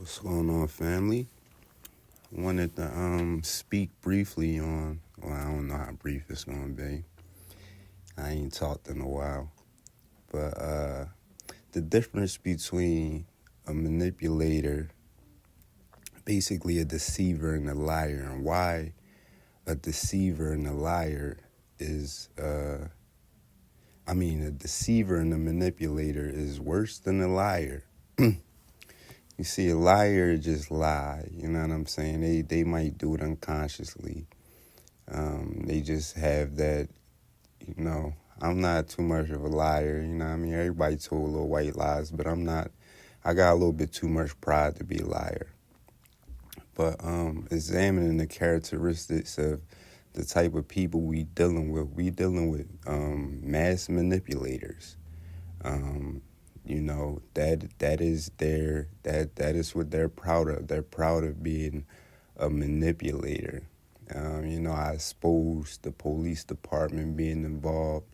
What's going on, family? Wanted to speak briefly on. Well, I don't know how brief it's gonna be. I ain't talked in a while, but the difference between a manipulator, basically a deceiver and a liar, and why a deceiver and a liar is. A deceiver and a manipulator is worse than a liar. You see, a liar just lie. You know what I'm saying? They might do it unconsciously. They just have that, I'm not too much of a liar, you know what I mean? Everybody told little white lies, but I'm not. I got a little bit too much pride to be a liar. But examining the characteristics of the type of people we dealing with mass manipulators. That is what they're proud of. They're proud of being a manipulator. I exposed the police department being involved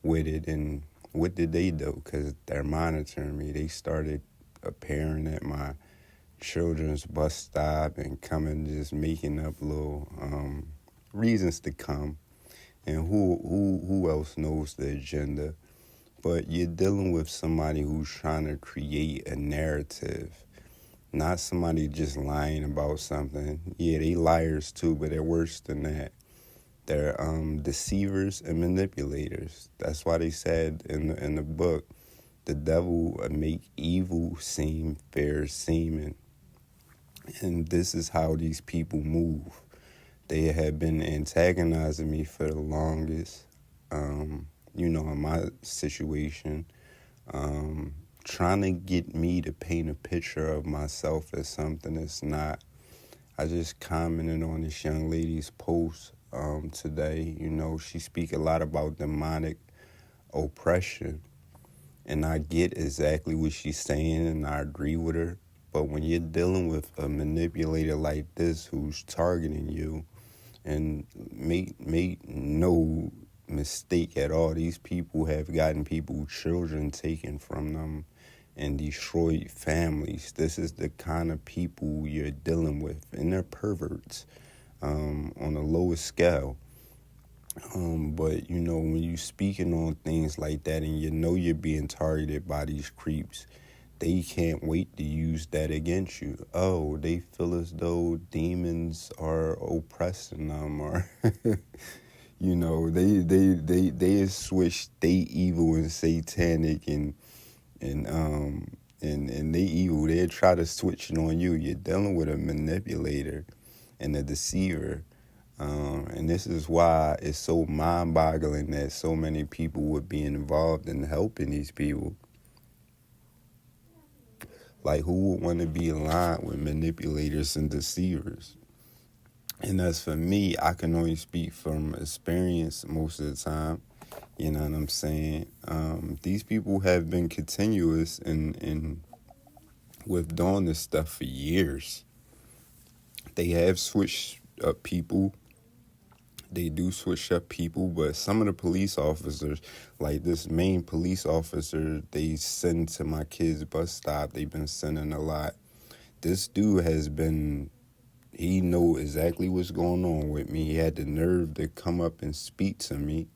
with it, and what did they do? Because they're monitoring me. They started appearing at my children's bus stop and coming, just making up little reasons to come. And who else knows the agenda? But you're dealing with somebody who's trying to create a narrative, not somebody just lying about something. Yeah, they liars too, but they're worse than that. They're deceivers and manipulators. That's why they said in the book, the devil make evil seem fair seeming. And this is how these people move. They have been antagonizing me for the longest, in my situation, trying to get me to paint a picture of myself as something that's not. I just commented on this young lady's post today. She speak a lot about demonic oppression, and I get exactly what she's saying, and I agree with her. But when you're dealing with a manipulator like this who's targeting you, and make no mistake at all, these people have gotten children taken from them and destroyed families. This is the kind of people you're dealing with, and they're perverts on the lowest scale. But when you speaking on things like that, and you're being targeted by these creeps, they can't wait to use that against you. Oh, they feel as though demons are oppressing them, or they switch they evil and satanic and they evil. They try to switch it on you. You're dealing with a manipulator and a deceiver. And this is why it's so mind-boggling that so many people would be involved in helping these people. Like, who would want to be aligned with manipulators and deceivers? And as for me, I can only speak from experience most of the time. You know what I'm saying? These people have been continuous in with doing this stuff for years. They have switched up people. They do switch up people, but some of the police officers, like this main police officer they send to my kids' bus stop, they've been sending a lot. This dude he know exactly what's going on with me. He had the nerve to come up and speak to me.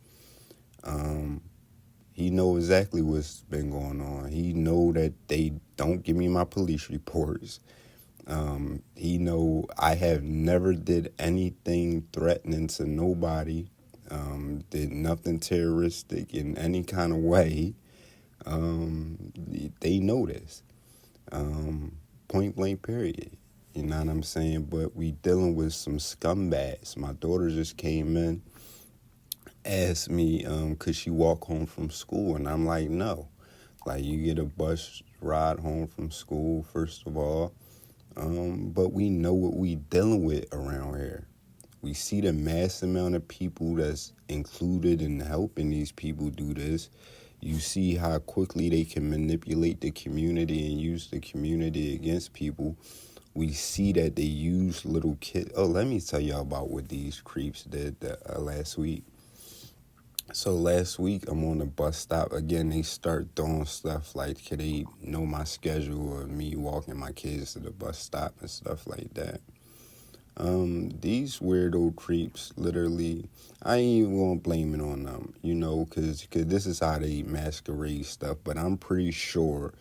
He know exactly what's been going on. He know that they don't give me my police reports. He know I have never did anything threatening to nobody, did nothing terroristic in any kind of way. They know this, point blank period. You know what I'm saying? But we dealing with some scumbags. My daughter just came in, asked me, could she walk home from school? And I'm like, no. Like, you get a bus ride home from school, first of all. But we know what we dealing with around here. We see the mass amount of people that's included in helping these people do this. You see how quickly they can manipulate the community and use the community against people. We see that they use little kids. Oh, let me tell y'all about what these creeps did last week. So last week I'm on the bus stop again. They start doing stuff like, can they know my schedule or me walking my kids to the bus stop and stuff like that. These weirdo creeps, literally, I ain't even gonna blame it on them, cause this is how they masquerade stuff. But I'm pretty sure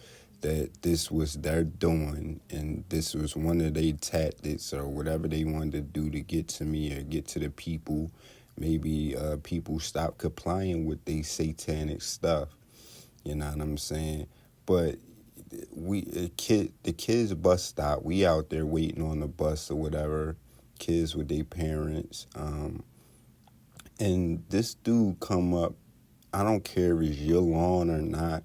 that this was their doing, and this was one of their tactics or whatever they wanted to do to get to me or get to the people. Maybe people stop complying with their satanic stuff. You know what I'm saying? But the kids bus stop. We out there waiting on the bus or whatever. Kids with their parents. And this dude come up. I don't care if it's your lawn or not.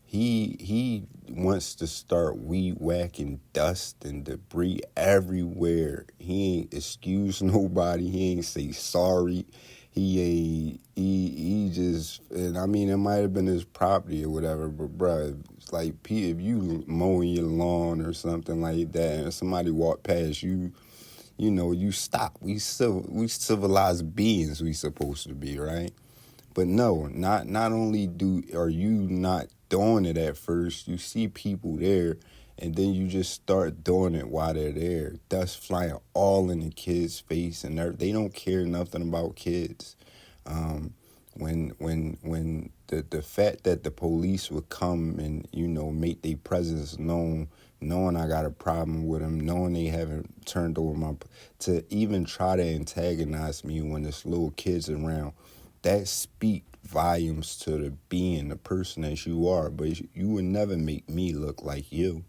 He wants to start weed whacking dust and debris everywhere. He ain't excuse nobody. He ain't say sorry. He just, and I mean, it might have been his property or whatever, but bruh, it's like, if you mowing your lawn or something like that and somebody walk past you, you stop. We civilized beings we supposed to be, right? But no, not only are you not doing it at first, you see people there, and then you just start doing it while they're there. Dust flying all in the kids' face, and they don't care nothing about kids. When the fact that the police would come and make their presence known, knowing I got a problem with them, knowing they haven't turned over to even try to antagonize me when there's little kids around, that speak volumes to the person that you are. But you would never make me look like you.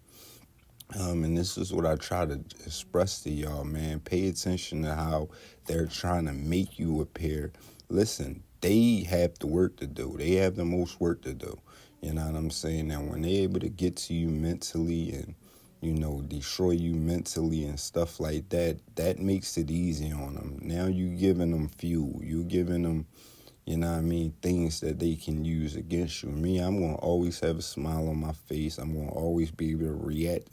And this is what I try to express to y'all, man. Pay attention to how they're trying to make you appear. Listen, they have the work to do. They have the most work to do. You know what I'm saying? And when they're able to get to you mentally and, destroy you mentally and stuff like that, that makes it easy on them. Now you giving them fuel. You giving them, things that they can use against you. Me, I'm going to always have a smile on my face. I'm going to always be able to react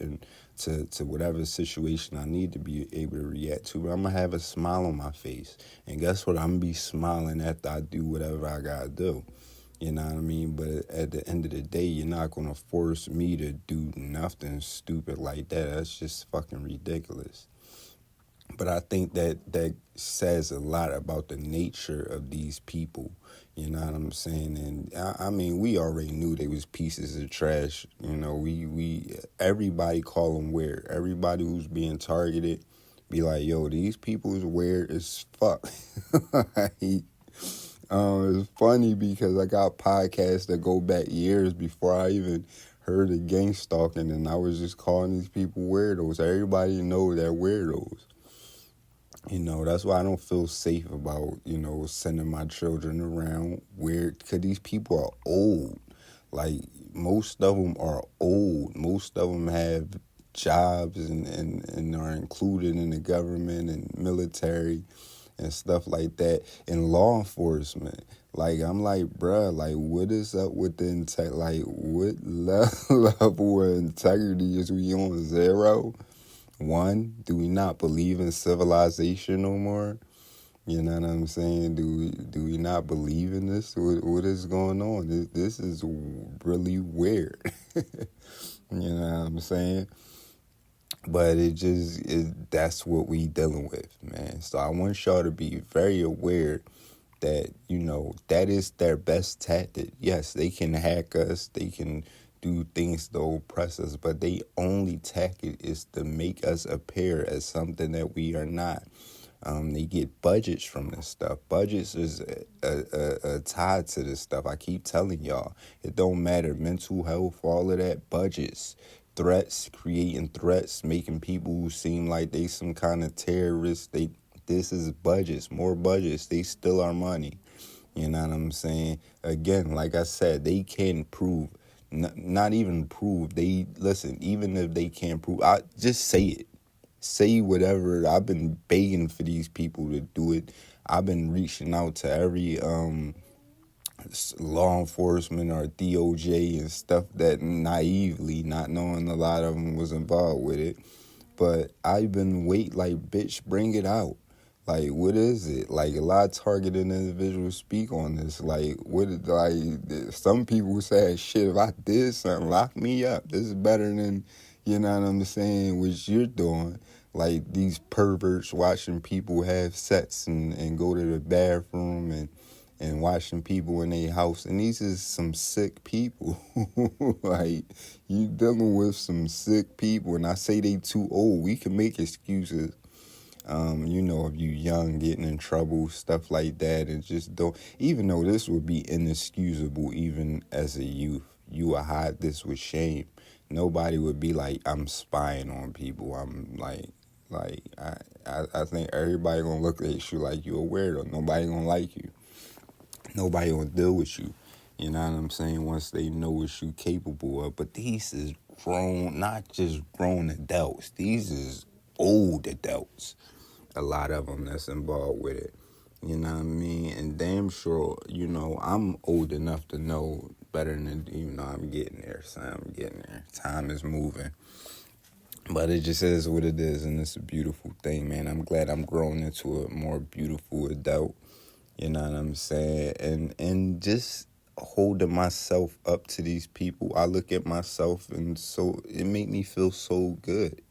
to whatever situation I need to be able to react to. But I'm going to have a smile on my face. And guess what? I'm going to be smiling after I do whatever I got to do. You know what I mean? But at the end of the day, you're not going to force me to do nothing stupid like that. That's just fucking ridiculous. But I think that says a lot about the nature of these people. You know what I'm saying? And I mean, we already knew they was pieces of trash. Everybody call them weird. Everybody who's being targeted be like, yo, these people is weird as fuck. It's funny because I got podcasts that go back years before I even heard of Gangstalking, and I was just calling these people weirdos. Everybody know they're weirdos. That's why I don't feel safe about, sending my children around weird, because these people are old. Like, most of them are old. Most of them have jobs and are included in the government and military and stuff like that, and law enforcement. Like, I'm like, bruh, like, what is up with the like, what level of integrity is we on? 0? 1, do we not believe in civilization no more? You know what I'm saying? Do we not believe in this? What is going on? This is really weird. You know what I'm saying? But that's what we dealing with, man. So I want y'all to be very aware that, that is their best tactic. Yes, they can hack us. They can do things to oppress us, but they only tactic is to make us appear as something that we are not. They get budgets from this stuff. Budgets is a tied to this stuff. I keep telling y'all, it don't matter. Mental health, all of that, budgets. Threats, creating threats, making people seem like they some kind of terrorists. This is budgets, more budgets. They steal our money. You know what I'm saying? Again, like I said, they can't prove, not even prove. Listen, even if they can't prove, just say it. Say whatever. I've been begging for these people to do it. I've been reaching out to every law enforcement or DOJ and stuff that naively, not knowing a lot of them was involved with it. But I've been like, bitch, bring it out. Like, what is it? Like, a lot of targeted individuals speak on this. Like, some people say, shit, if I did something, lock me up. This is better than, you know what I'm saying, what you're doing. Like, these perverts watching people have sex and go to the bathroom and watching people in their house. And these is some sick people. Like, you dealing with some sick people. And I say they too old. We can make excuses. If you young, getting in trouble, stuff like that, and just don't, even though this would be inexcusable even as a youth, you would hide this with shame. Nobody would be like, I'm spying on people. I'm I think everybody gonna look at you like you're a weirdo. Nobody gonna like you. Nobody gonna deal with you. You know what I'm saying? Once they know what you capable of. But these is grown, not just grown adults. These is old adults. A lot of them that's involved with it. You know what I mean? And damn sure, I'm old enough to know better than, I'm getting there, son. I'm getting there. Time is moving. But it just is what it is, and it's a beautiful thing, man. I'm glad I'm growing into a more beautiful adult. You know what I'm saying? And just holding myself up to these people, I look at myself and so it make me feel so good.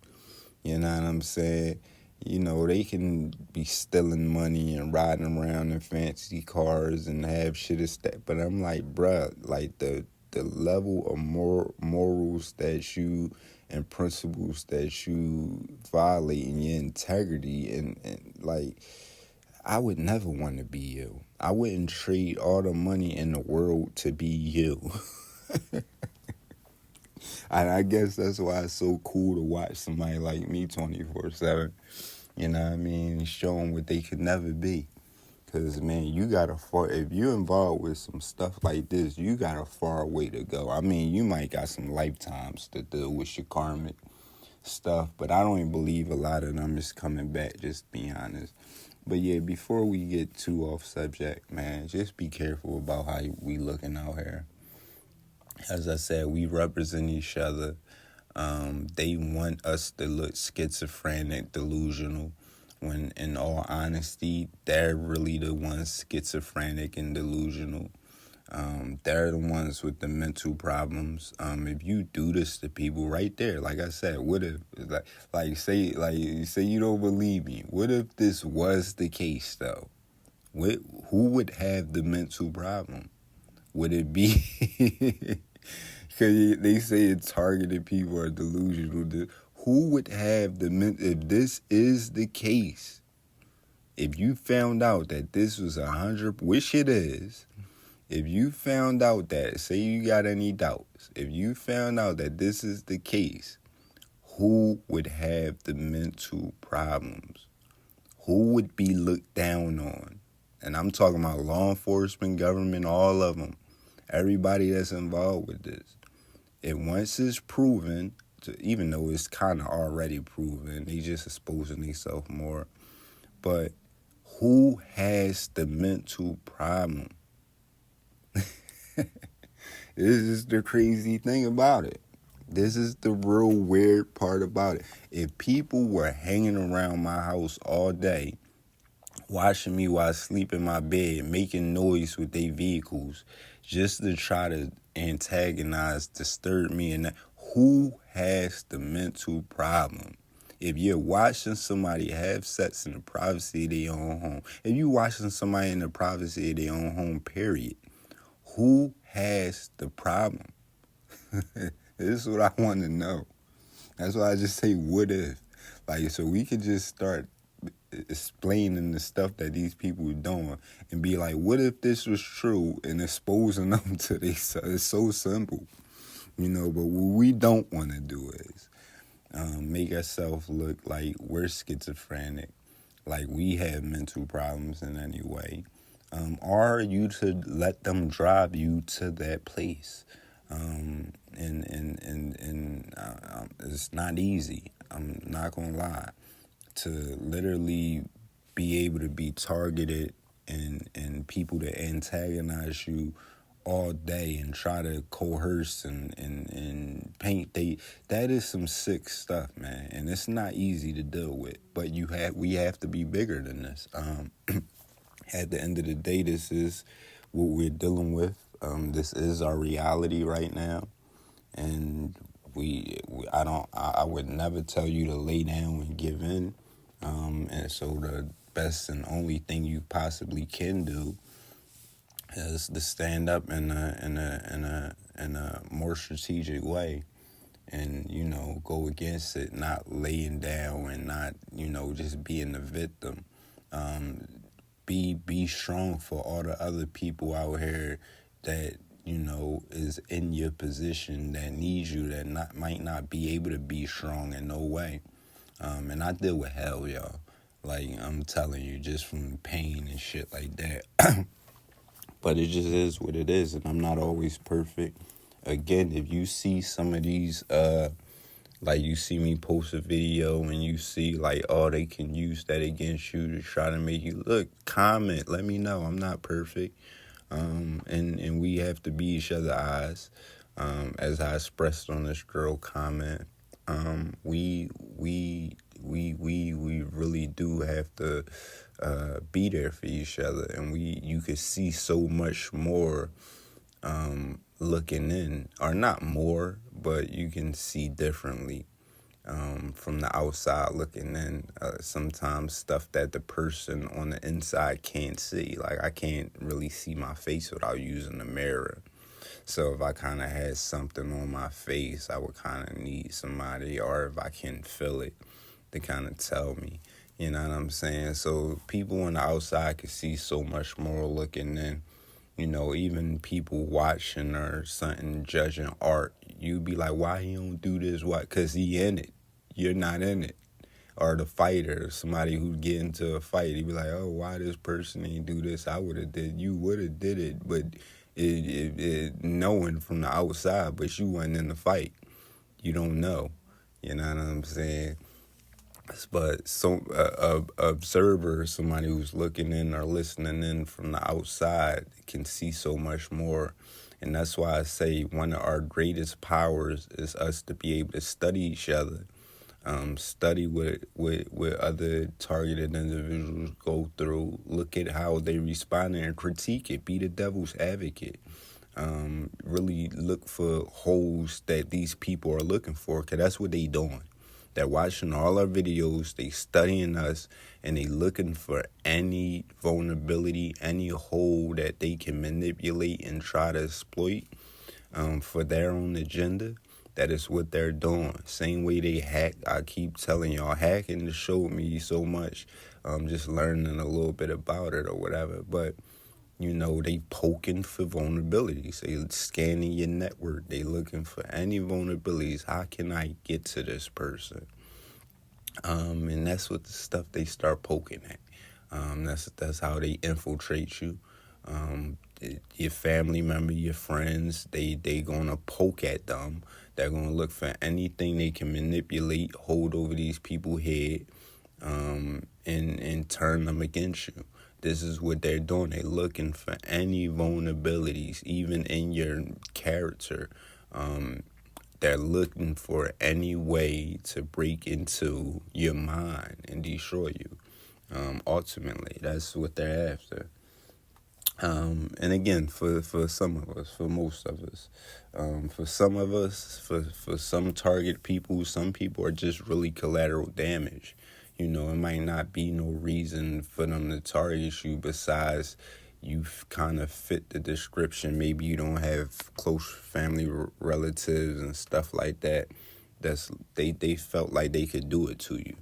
You know what I'm saying? They can be stealing money and riding around in fancy cars and have shit as that. But I'm like, bruh, like the level of morals that you and principles that you violate in your integrity and like, I would never want to be you. I wouldn't trade all the money in the world to be you. And I guess that's why it's so cool to watch somebody like me 24/7. You know what I mean? Show them what they could never be. Because, man, if you're involved with some stuff like this, you got a far way to go. I mean, you might got some lifetimes to deal with your karmic stuff, but I don't even believe a lot of them is coming back, just to be honest. But, yeah, before we get too off subject, man, just be careful about how we looking out here. As I said, we represent each other. They want us to look schizophrenic, delusional, when in all honesty, they're really the ones schizophrenic and delusional. They're the ones with the mental problems. If you do this to people right there, like I said, what if, say you don't believe me. What if this was the case, though? Who would have the mental problem? Would it be... Because they say targeted people are delusional. Who would have if this is the case, if you found out that this was 100, which it is, if you found out that, say you got any doubts, if you found out that this is the case, who would have the mental problems? Who would be looked down on? And I'm talking about law enforcement, government, all of them. Everybody that's involved with this. And once it's proven, even though it's kind of already proven, they just exposing themselves more. But who has the mental problem? This is the crazy thing about it. This is the real weird part about it. If people were hanging around my house all day, watching me while I sleep in my bed, making noise with their vehicles, just to try to antagonize, disturb me, and who has the mental problem? If you're watching somebody have sex in the privacy of their own home, if you're watching somebody in the privacy of their own home, period, who has the problem? This is what I want to know. That's why I just say, what if? Like, so we could just start explaining the stuff that these people are doing and be like, what if this was true, and exposing them to this. It's so simple, but what we don't want to do is make ourselves look like we're schizophrenic, like we have mental problems in any way, or you to let them drive you to that place. And it's not easy. I'm not gonna lie. To literally be able to be targeted and people to antagonize you all day and try to coerce and paint. That is some sick stuff, man, and it's not easy to deal with. But we have to be bigger than this. At the end of the day, this is what we're dealing with. This is our reality right now, and I would never tell you to lay down and give in. And so the best and only thing you possibly can do is to stand up in a more strategic way, and go against it, not laying down and not just being the victim. Be strong for all the other people out here that is in your position, that needs you, that might not be able to be strong in no way. And I deal with hell, y'all. Like, I'm telling you, just from pain and shit like that. But it just is what it is, and I'm not always perfect. Again, if you see some of these, like you see me post a video and you see like, oh, they can use that against you to try to make you look, comment, let me know. I'm not perfect. And we have to be each other's eyes. As I expressed on this girl comment, we really do have to be there for each other, and you could see so much more looking in, or not more, but you can see differently from the outside looking in. Sometimes stuff that the person on the inside can't see. Like, I can't really see my face without using the mirror. So if I kind of had something on my face, I would kind of need somebody, or if I can feel it, to kind of tell me. You know what I'm saying? So people on the outside can see so much more looking in. Even people watching or something, judging art, you be like, why he don't do this? Why? Because he in it. You're not in it. Or the fighter, somebody who get into a fight, he be like, oh, why this person ain't do this? I would have did. You would have did it, but it knowing from the outside, but you wasn't in the fight. You don't know. You know what I'm saying? But observer, somebody who's looking in or listening in from the outside, can see so much more. And that's why I say one of our greatest powers is us to be able to study each other, study what other targeted individuals go through, look at how they respond and critique it, be the devil's advocate. Really look for holes that these people are looking for, because that's what they doing. They're watching all our videos, they studying us, and they looking for any vulnerability, any hole that they can manipulate and try to exploit for their own agenda. That is what they're doing. Same way they hack. I keep telling y'all, hacking showed me so much. Just learning a little bit about it or whatever. But they poking for vulnerabilities. They scanning your network. They looking for any vulnerabilities. How can I get to this person? And that's what the stuff they start poking at. That's how they infiltrate you. Your family member, your friends, they gonna poke at them. They're gonna look for anything they can manipulate, hold over these people's head, and turn them against you. This is what they're doing. They're looking for any vulnerabilities, even in your character. They're looking for any way to break into your mind and destroy you. Ultimately, that's what they're after. And again, for some of us, for most of us, for some of us, for some target people, some people are just really collateral damage. It might not be no reason for them to target you besides you kind of fit the description. Maybe you don't have close family relatives and stuff like that. They felt like they could do it to you.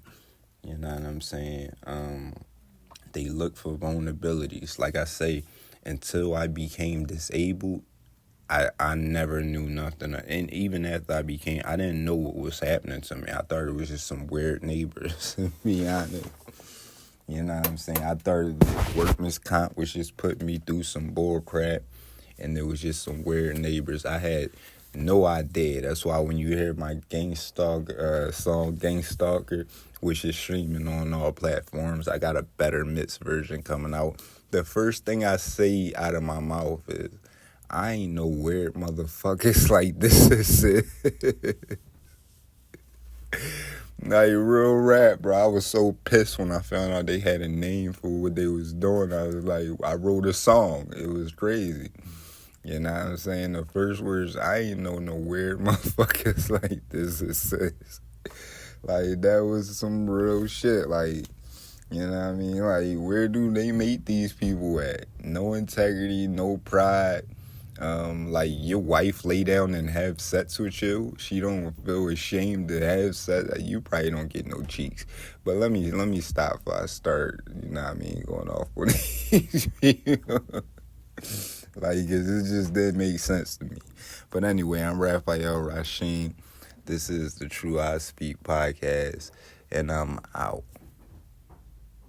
You know what I'm saying? They look for vulnerabilities. Like I say, until I became disabled, I never knew nothing. And even after I didn't know what was happening to me. I thought it was just some weird neighbors, to be honest. You know what I'm saying? I thought workman's comp was just putting me through some bull crap, and there was just some weird neighbors. I had no idea. That's why when you hear my song Gangstalker, which is streaming on all platforms, I got a better mixed version coming out. The first thing I say out of my mouth is, I ain't no weird motherfuckers like this is it. Like real rap, bro. I was so pissed when I found out they had a name for what they was doing. I was like, I wrote a song. It was crazy. You know what I'm saying? The first words, I ain't know no weird motherfuckers like this is. Like, that was some real shit. Like, you know what I mean? Like, where do they make these people at? No integrity, no pride. Like, your wife lay down and have sex with you. She don't feel ashamed to have sex. You probably don't get no cheeks. But let me stop before I start, you know what I mean, going off with these people. Like, 'cause it just didn't make sense to me. But anyway, I'm Raphael Rasheen. This is the True I Speak podcast, and I'm out.